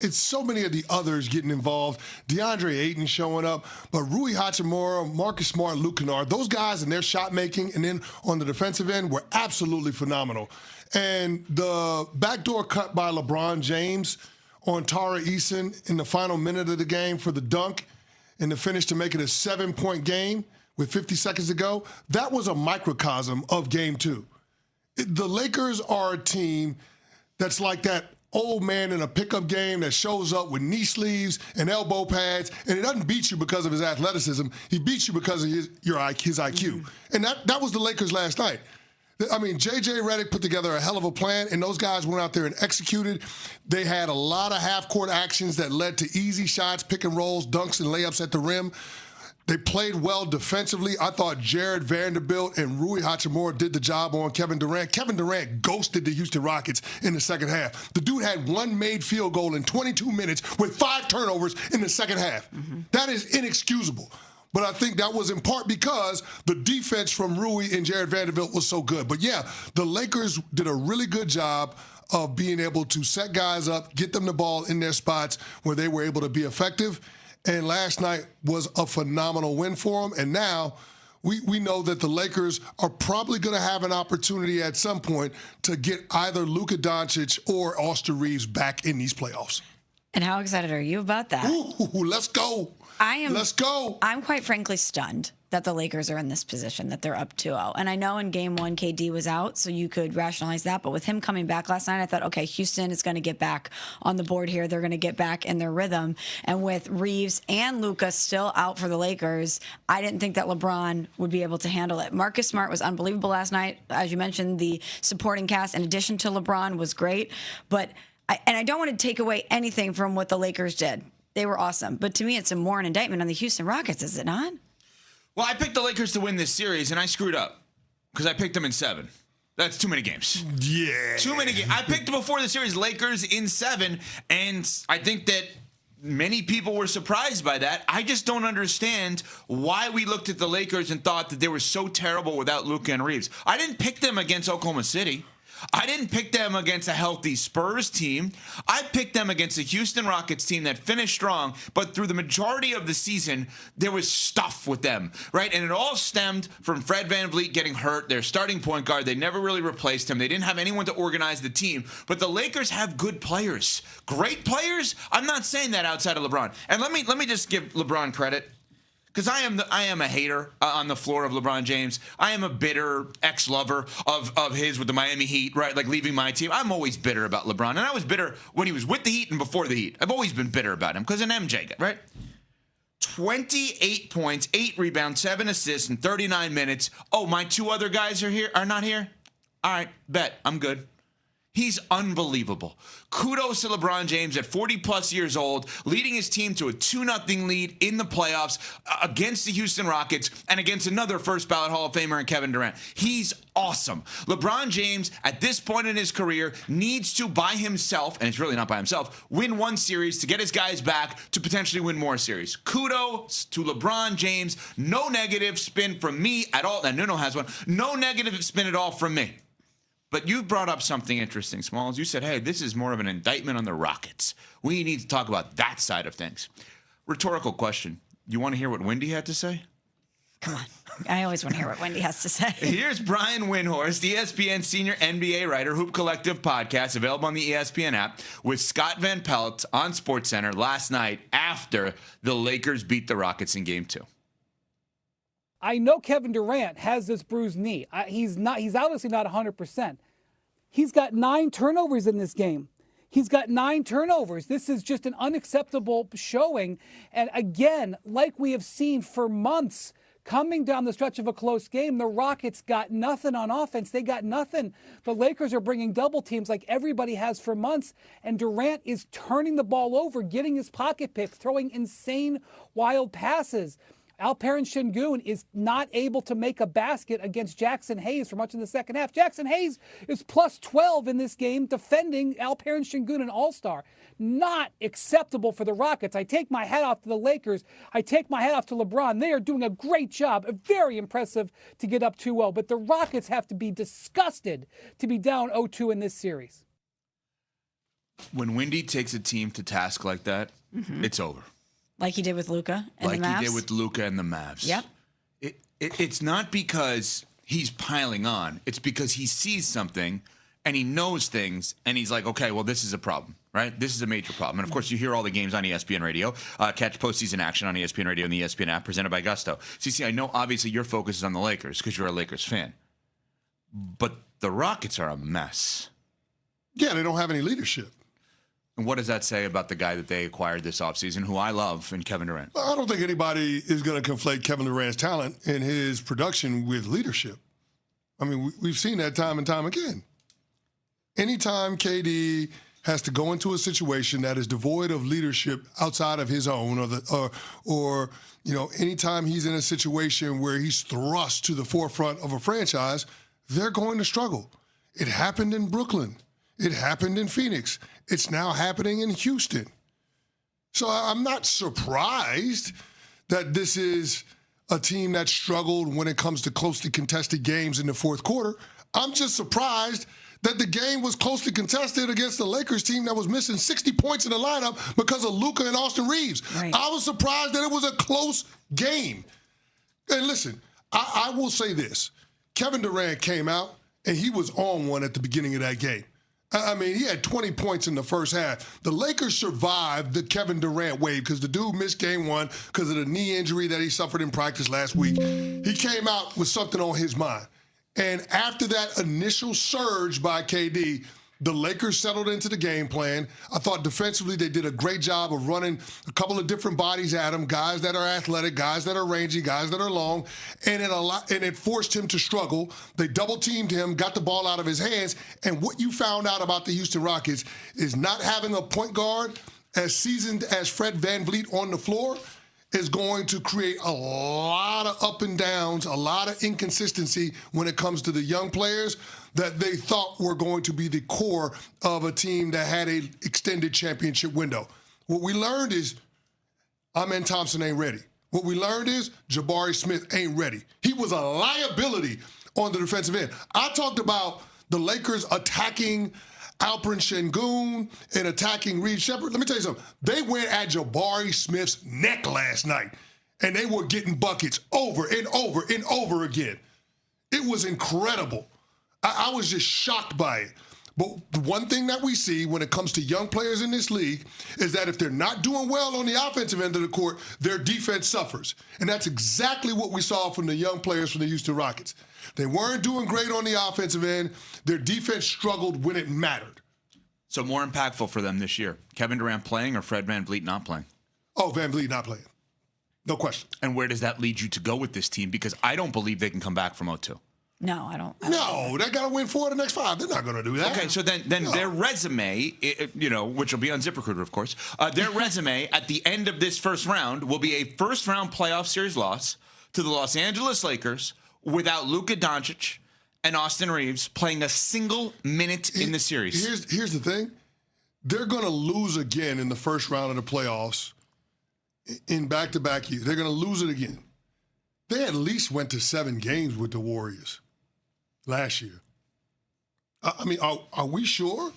it's so many of the others getting involved. DeAndre Ayton showing up, but Rui Hachimura, Marcus Smart, Luke Kennard, those guys and their shot making, and then on the defensive end were absolutely phenomenal. And the backdoor cut by LeBron James on Tara Eason in the final minute of the game for the dunk and the finish to make it a 7-point game with 50 seconds to go, that was a microcosm of Game 2. The Lakers are a team that's like that old man in a pickup game that shows up with knee sleeves and elbow pads, and he doesn't beat you because of his athleticism. He beats you because of his IQ. And that was the Lakers last night. I mean, J.J. Redick put together a hell of a plan, and those guys went out there and executed. They had a lot of half-court actions that led to easy shots, pick and rolls, dunks, and layups at the rim. They played well defensively. I thought Jared Vanderbilt and Rui Hachimura did the job on Kevin Durant. Kevin Durant ghosted the Houston Rockets in the second half. The dude had one made field goal in 22 minutes with 5 turnovers in the second half. That is inexcusable. But I think that was in part because the defense from Rui and Jared Vanderbilt was so good. But yeah, the Lakers did a really good job of being able to set guys up, get them the ball in their spots where they were able to be effective. And last night was a phenomenal win for them. And now we know that the Lakers are probably going to have an opportunity at some point to get either Luka Doncic or Austin Reeves back in these playoffs. And how excited are you about that? Ooh, let's go. Let's go. I'm quite frankly stunned that the Lakers are in this position, that they're up 2-0. And I know in Game 1, KD was out, so you could rationalize that. But with him coming back last night, I thought, okay, Houston is going to get back on the board here. They're going to get back in their rhythm. And with Reeves and Luka still out for the Lakers, I didn't think that LeBron would be able to handle it. Marcus Smart was unbelievable last night. As you mentioned, the supporting cast, in addition to LeBron, was great. But I don't want to take away anything from what the Lakers did. They were awesome. But to me, it's more an indictment on the Houston Rockets, is it not? Well, I picked the Lakers to win this series, and I screwed up because I picked them in 7. That's too many games. Yeah. Too many games. I picked before the series Lakers in 7, and I think that many people were surprised by that. I just don't understand why we looked at the Lakers and thought that they were so terrible without Luka and Reeves. I didn't pick them against Oklahoma City. I didn't pick them against a healthy Spurs team. I picked them against a Houston Rockets team that finished strong, but through the majority of the season, there was stuff with them, right? And it all stemmed from Fred VanVleet getting hurt, their starting point guard. They never really replaced him. They didn't have anyone to organize the team. But the Lakers have good players. Great players? I'm not saying that outside of LeBron. And let me just give LeBron credit. Because I am a hater on the floor of LeBron James. I am a bitter ex-lover of his with the Miami Heat, right? Like leaving my team. I'm always bitter about LeBron. And I was bitter when he was with the Heat and before the Heat. I've always been bitter about him because an MJ guy, right? 28 points, 8 rebounds, 7 assists in 39 minutes. Oh, my 2 other guys are not here? All right, bet. I'm good. He's unbelievable. Kudos to LeBron James at 40-plus years old, leading his team to a 2-0 lead in the playoffs against the Houston Rockets and against another first-ballot Hall of Famer in Kevin Durant. He's awesome. LeBron James, at this point in his career, needs to, by himself, and it's really not by himself, win 1 series to get his guys back to potentially win more series. Kudos to LeBron James. No negative spin from me at all. Now, Nuno has one. No negative spin at all from me. But you brought up something interesting, Smalls. You said, hey, this is more of an indictment on the Rockets. We need to talk about that side of things. Rhetorical question. You want to hear what Wendy had to say? Come on. I always want to hear what Wendy has to say. Here's Brian Windhorst, ESPN senior NBA writer, Hoop Collective podcast, available on the ESPN app, with Scott Van Pelt on SportsCenter last night after the Lakers beat the Rockets in Game 2. I know Kevin Durant has this bruised knee. He's obviously not 100%. He's got 9 turnovers in this game. He's got 9 turnovers. This is just an unacceptable showing. And again, like we have seen for months, coming down the stretch of a close game, the Rockets got nothing on offense. They got nothing. The Lakers are bringing double teams like everybody has for months. And Durant is turning the ball over, getting his pocket pick, throwing insane, wild passes. Alperen Şengün is not able to make a basket against Jackson Hayes for much of the second half. Jackson Hayes is plus 12 in this game defending Alperen Şengün, an all-star. Not acceptable for the Rockets. I take my hat off to the Lakers. I take my hat off to LeBron. They are doing a great job. Very impressive to get up 2-0. But the Rockets have to be disgusted to be down 0-2 in this series. When Windy takes a team to task like that, it's over. Like he did with Luka and the Mavs. Like he did with Luka and the Mavs. Yep. It's not because he's piling on. It's because he sees something and he knows things and he's like, okay, well, this is a problem, right? This is a major problem. And, of course, you hear all the games on ESPN Radio. Catch postseason action on ESPN Radio and the ESPN app presented by Gusto. CC, I know, obviously, your focus is on the Lakers because you're a Lakers fan. But the Rockets are a mess. Yeah, they don't have any leadership. And what does that say about the guy that they acquired this offseason, who I love, and Kevin Durant? I don't think anybody is going to conflate Kevin Durant's talent and his production with leadership. I mean, we've seen that time and time again. Anytime KD has to go into a situation that is devoid of leadership outside of his own, or anytime he's in a situation where he's thrust to the forefront of a franchise, they're going to struggle. It happened in Brooklyn. It happened in Phoenix. It's now happening in Houston. So I'm not surprised that this is a team that struggled when it comes to closely contested games in the fourth quarter. I'm just surprised that the game was closely contested against the Lakers team that was missing 60 points in the lineup because of Luka and Austin Reeves. Right. I was surprised that it was a close game. And listen, I will say this. Kevin Durant came out, and he was on one at the beginning of that game. I mean, he had 20 points in the first half. The Lakers survived the Kevin Durant wave because the dude missed game one because of the knee injury that he suffered in practice last week. He came out with something on his mind. And after that initial surge by KD, the Lakers settled into the game plan. I thought defensively they did a great job of running a couple of different bodies at him, guys that are athletic, guys that are rangy, guys that are long, and it forced him to struggle. They double-teamed him, got the ball out of his hands, and what you found out about the Houston Rockets is not having a point guard as seasoned as Fred VanVleet on the floor is going to create a lot of up and downs, a lot of inconsistency when it comes to the young players that they thought were going to be the core of a team that had an extended championship window. What we learned is Amen Thompson ain't ready. What we learned is Jabari Smith ain't ready. He was a liability on the defensive end. I talked about the Lakers attacking Alperen Şengün and attacking Reed Shepherd. Let me tell you something. They went at Jabari Smith's neck last night, and they were getting buckets over and over and over again. It was incredible. I was just shocked by it. But the one thing that we see when it comes to young players in this league is that if they're not doing well on the offensive end of the court, their defense suffers. And that's exactly what we saw from the young players from the Houston Rockets. They weren't doing great on the offensive end. Their defense struggled when it mattered. So more impactful for them this year, Kevin Durant playing or Fred VanVleet not playing? Oh, VanVleet not playing. No question. And where does that lead you to go with this team? Because I don't believe they can come back from 0-2. No, I don't. No, they got to win 4 of the next 5. They're not going to do that. Okay, so then No. their resume, which will be on ZipRecruiter, of course, their resume at the end of this first round will be a first-round playoff series loss to the Los Angeles Lakers without Luka Doncic and Austin Reeves playing a single minute in the series. Here's the thing. They're going to lose again in the first round of the playoffs in back-to-back years. They're going to lose it again. They at least went to 7 games with the Warriors last year. I mean, are we sure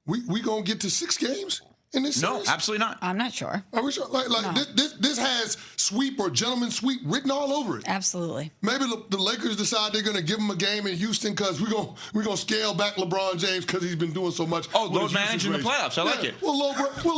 we going to get to 6 games in this series? No, absolutely not. I'm not sure. Are we sure? No. This has sweep or gentleman's sweep written all over it. Absolutely. Maybe the Lakers decide they're going to give him a game in Houston because we're gonna scale back LeBron James because he's been doing so much. Oh, load managing the playoffs. I like it.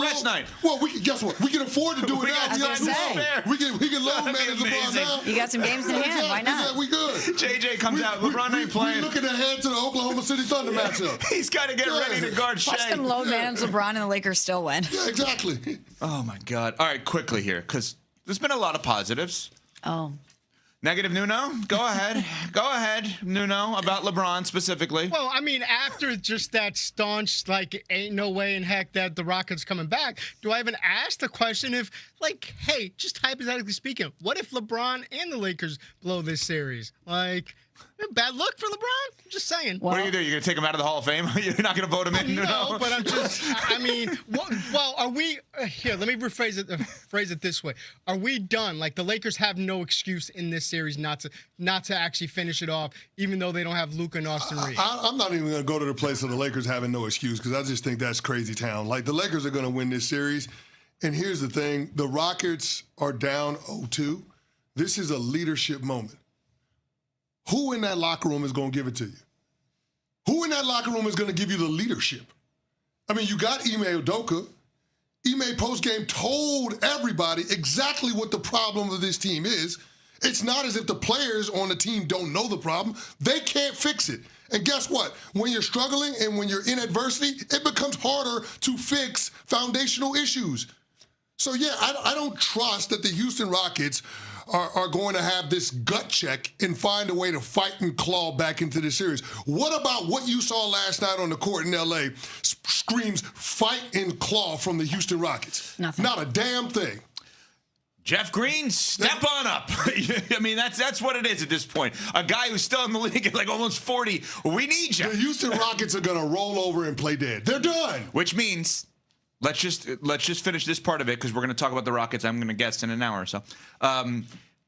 Rest night. Well, guess what? We can afford to do it now. I was gonna say. We can load That'd be manage LeBron amazing. now. You got some games in hand. Why not? We good. JJ comes out. LeBron ain't playing. We looking ahead to the Oklahoma City Thunder matchup. He's got to get ready to guard Watch Shea. them load manage LeBron and the Lakers still win. Yeah, exactly. Oh, my God. All right, quickly here, because there's been a lot of positives. Oh. Negative, Nuno? Go ahead. Go ahead, Nuno, about LeBron specifically. Well, I mean, after just that staunch, ain't no way in heck that the Rockets coming back, do I even ask the question if, hey, just hypothetically speaking, what if LeBron and the Lakers blow this series? Bad look for LeBron? I'm just saying. What are you doing? You're going to take him out of the Hall of Fame? You're not going to vote him in? No, but I'm just, I mean, well, are we, here, let me phrase it this way. Are we done? Like, the Lakers have no excuse in this series not to actually finish it off, even though they don't have Luka and Austin Reeves. I'm not even going to go to the place of the Lakers having no excuse, because I just think that's crazy town. Like, the Lakers are going to win this series. And here's the thing. The Rockets are down 0-2. This is a leadership moment. Who in that locker room is going to give it to you? Who in that locker room is going to give you the leadership? I mean, you got Ime Udoka. Ime postgame told everybody exactly what the problem of this team is. It's not as if the players on the team don't know the problem. They can't fix it. And guess what? When you're struggling and when you're in adversity, it becomes harder to fix foundational issues. So, yeah, I don't trust that the Houston Rockets are going to have this gut check and find a way to fight and claw back into the series. What about what you saw last night on the court in L.A. screams fight and claw from the Houston Rockets? Nothing. Not a damn thing. Jeff Green, step on up. I mean, that's what it is at this point. A guy who's still in the league at like almost 40. We need you. The Houston Rockets are going to roll over and play dead. They're done. Which means let's just finish this part of it, because we're going to talk about the Rockets. I'm going to guess in an hour or so.